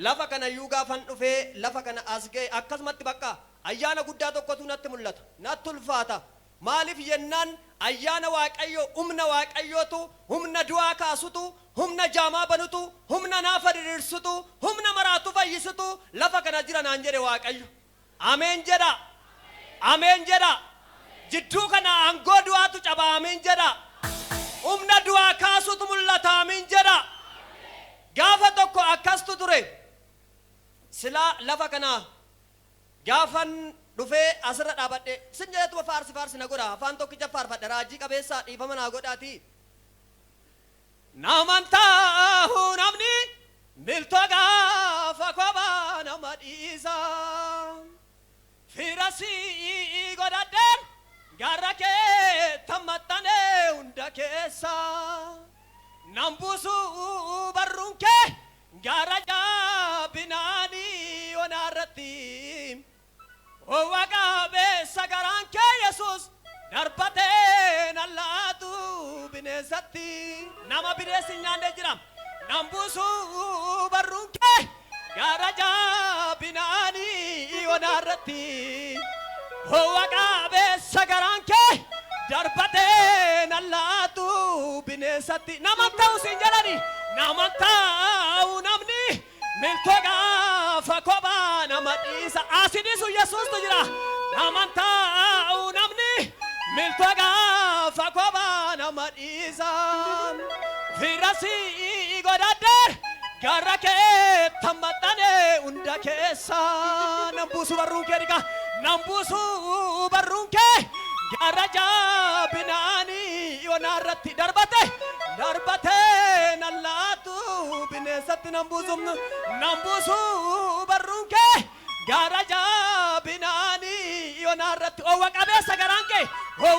lafa kana yuugaa fan dhufee lafa kana asgee akkasumatti bakka ayyaana guddaa tokkotu natti mul'ata natti ulfaata maaliif yennaan ayyaana waaqayyo humna waaqayyootu humna du'aa kaasutu humna jaamaa banutu humna naafa diriirsutu humna maraatu fayyisutu lafa kana jira naan jedhe waaqayyo ameen jedha jidduu kana aangoo du'aatu caba ameen jedha humna du'aa kaasutu mul'ata ameen jedha gaafa tokko akkastu ture sila lafa kana gaafan dhufee asirra dhaabadhe sin jedhetu faarsi na godha afaan tokkicha faarfadhe raajii qabeessa dhiifama naa godhaati namantaa namni miltoo gaafa kophaa nama dhiisa firasii godhadheen gaarra kee tammaxxanee hunda keessa nambuusuu barruun kee gaarra jaabinaanii onaarratti waqabeessa garaan kee Yesuus darbatee nallaatu bineensatti nama bineessi nyaanne jira nambuusuu barruun kee gaarra jaabinaanii onaarratti waqabeessa garaan kee darbatee nallaatu bineensatti naman ta'u siin jedhani naman ta'u namni miltoo gaafa kophaa nama dhiisa asidisu Yesuustu jira naman ta'u namni miltoo gaafa kophaa nama dhiisa firasii godhadhee gaarra kee tammaxxanee hunda keessa nambuusu barruun kee dhiqa nambuusu barruun kee gaarra jaabinaanii onaarratti darbatee nallaatu bineensatti nambuusu barruun kee gaarra jaabinaanii onaarratti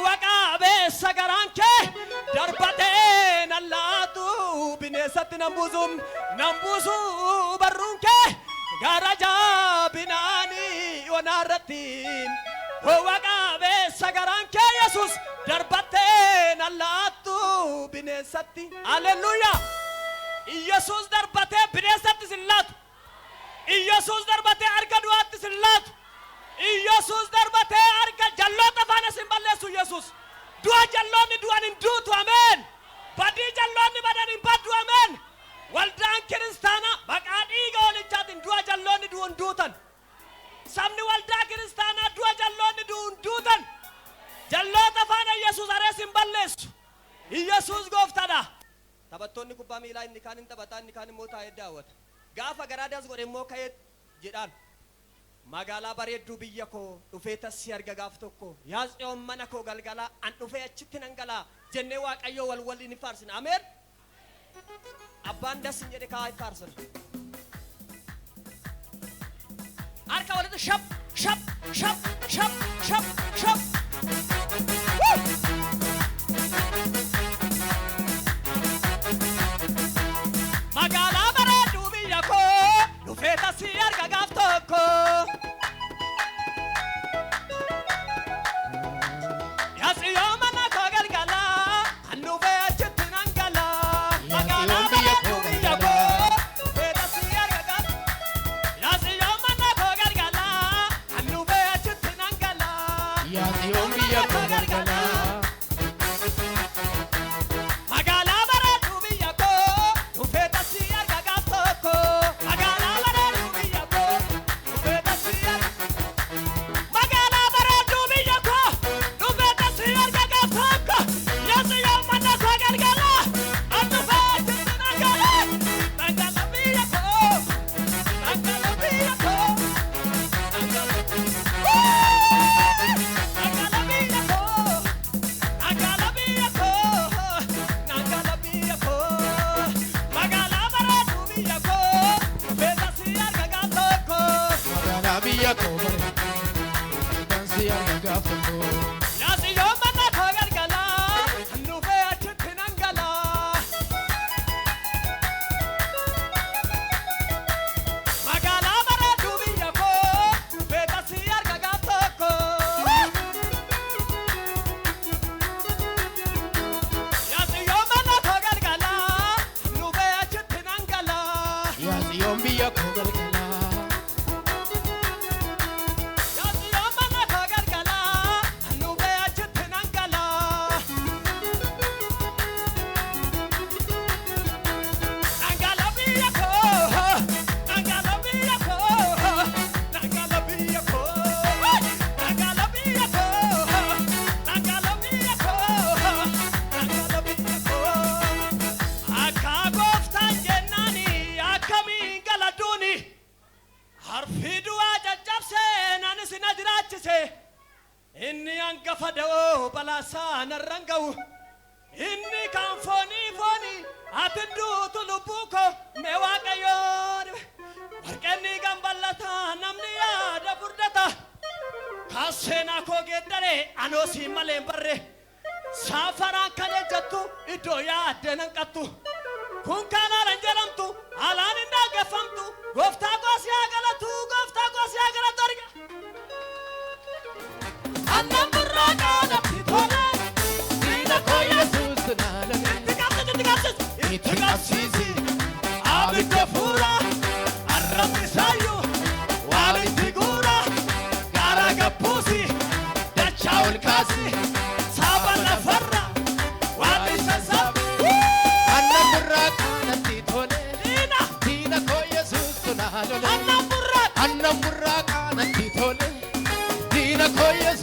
waqabeessa garaan kee darbatee nallaatu bineensatti nambuusu barruun kee gaarra jaabinaanii onaarratti waqabeessa garaan kee Yesuus darbatee nallaatu bineensatti alleluuyaa Yesuus darbatee bineensatti sillaatu Yesuus darbatee arga du'aatti sillaatu Yesuus darbatee arga jalloota faana sin balleessu Yesuus du'a jalloonni du'an hin duutu ameen badii jalloonni badan hin baddu ameen waldaan kiristaanaa baqaa dhiiga olichaatiin du'a jalloonni du'un duutan sabni waldaa kiristaanaa du'a jalloonni du'un duutan jalloota faana Yesuus arees hin balleessu Yesuus gooftaadha taphattoonni kubbaa miilaa inni kaan hin taphataa inni kaan immoo taa'ee daawwata gaafa garaadaas godhe immoo ka'ee jedhaan magaalaa bareedduu biyya koo dhufee tassi arga gaaf tokko yaa Tsiyoon mana koo galgalaa an dhufee achitti nan galaa jennee waaqayyoo wal inni faarsina ameen abbaan das hin jedhe kaa'ee faarsina harka walitti shap magaalaa bareedduu biyya koo dhufee tassi arga gaaf tokko yaa Tsiyoon mana koo galgalaa an dhufee achitti nan galaa magaalaa bareedduu biyya koo dhufee tassi arga gaaf yaa Tsiyoon mana koo galgalaa an dhufee achitti nan galaa yaa Tsiyoon biyya koo galgalaa magaalaa bareedduu biyya koo dhufee tassi arga gaaf tokko magaalaa bareedduu biyya koo dhufee tassi arga magaalaa bareedduu biyya koo dhufee tassi arga gaaf tokko yaa Tsiyoon mana koo galgalaa an dhufee achitti nan galaa magaalaa biyya koo magaalaa biyya koo magaalaa biyya koo magaalaa biyya koo magaalaa bareedduu biyya koo dhufee tassi arga gaaf tokko magaalaa biyya koo dansi arga gaaf tokko yaa Tsiyoon mana koo galgalaa an dhufee achitti nan galaa magaalaa bareedduu biyya koo dhufee tassi arga gaaf tokko yaa Tsiyoon mana koo galgalaa an dhufee achitti nan galaa yaa Tsiyoon biyya koo galgalaa gafadoo balaasaan arranga'u inni kan foonii atidduutu lubbuuko mee waaqayyoon warqenni gamballataa namni yaada furdata kaaseenaa koo geeddaree anoosii malee barre saafaraan kan ejjattu iddoo yaadden hanqattu kun kanaaran jedhamtu alaan hin dhaggeeffamtu gooftaa koos yaa galatu arga annan burraaqaa natti tole diina koo Yesuus naalame itti qabsiisi abidda fuura arrabni saayyuu waalitti guura gaara gabbuusi dachaa ol kaasi saaba lafarra waaqni sassaaba annan burraaqaa natti tole diina koo Yesuus naalame annan burraaqaa natti tole diina koo Yesuus